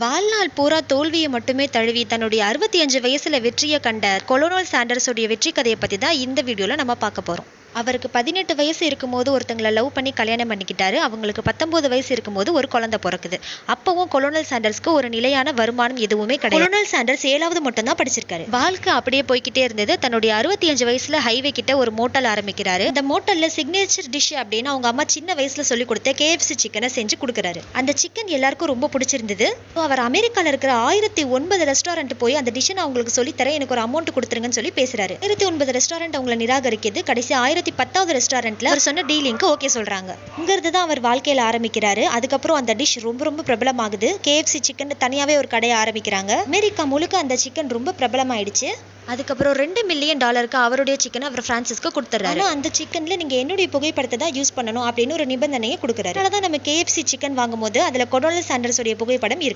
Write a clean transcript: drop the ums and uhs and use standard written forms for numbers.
வாழ்நாள் பூரா தோல்வியை மட்டுமே தழுவி தன்னுடைய 65 வயசுல வெற்றியை கண்ட கொலோனல் சாண்டர்ஸோடைய வெற்றி கதையை பற்றி தான் இந்த வீடியோவில் நம்ம பார்க்க போகிறோம். அவருக்கு 18 வயசு இருக்கும்போது ஒருத்தங்களை லவ் பண்ணி கல்யாணம் பண்ணிக்கிட்டாரு. அவங்களுக்கு 19 வயசு இருக்கும்போது ஒரு குழந்தை பிறக்குது. அப்பவும் கொலோனல் சாண்டர்ஸ்க்கு ஒரு நிலையான வருமானம் எதுவுமே கிடையாது. கொலோனல் சாண்டர்ஸ் 7வது மட்டும் தான் படிச்சிருக்காரு. வாழ்க்கை அப்படியே போய்கிட்டே இருந்தது. தன்னுடைய 65 வயசுல ஹைவே கிட்ட ஒரு மோட்டல் ஆரம்பிக்கிறாரு. அந்த மோட்டல்ல சிக்னேச்சர் டிஷ் அப்படின்னு அவங்க அம்மா சின்ன வயசுல சொல்லி கொடுத்த KFC சிக்கனை செஞ்சு கொடுக்குறாரு. அந்த சிக்கன் எல்லாருக்கும் ரொம்ப பிடிச்சிருந்தது. அவர் அமெரிக்கால இருக்கிற 1009 ரெஸ்டாரண்ட் போய் அந்த டிஷ் நான் உங்களுக்கு சொல்லித்தரேன், எனக்கு ஒரு அமௌண்ட் கொடுத்துருங்கன்னு சொல்லி பேசுறாரு. 1009 ரெஸ்டாரண்ட் அவங்களை நிராகரிக்குது. கடைசி 1010வது ரெஸ்டாரண்ட்ல அவர் சொன்ன டீலிங்க்கு ஓகே சொல்றாங்க. இங்கிருந்து தான் அவர் வாழ்க்கையில ஆரம்பிக்கிறாரு. அதுக்கப்புறம் அந்த டிஷ் ரொம்ப பிரபலமாகுது. KFC சிக்கன் தனியாவே ஒரு கடையை ஆரம்பிக்கிறாங்க. அமெரிக்கா முழுக்க அந்த சிக்கன் ரொம்ப பிரபலமாயிடுச்சு. அதுக்கப்புறம் $2 மில்லியன் அவருடைய சிக்கனை அவர் பிரான்சிஸ்க்கு கொடுத்துறாரு. அந்த சிக்கன்ல நீங்க என்னுடைய புகைப்படத்தை தான் யூஸ் பண்ணணும் அப்படின்னு ஒரு நிபந்தனையை கொடுக்குறாரு. அதனால தான் நம்ம KFC சிக்கன் வாங்கும் போது அதுல கொலோனல் சாண்டர்ஸ் உடைய புகைப்படம் இருக்கு.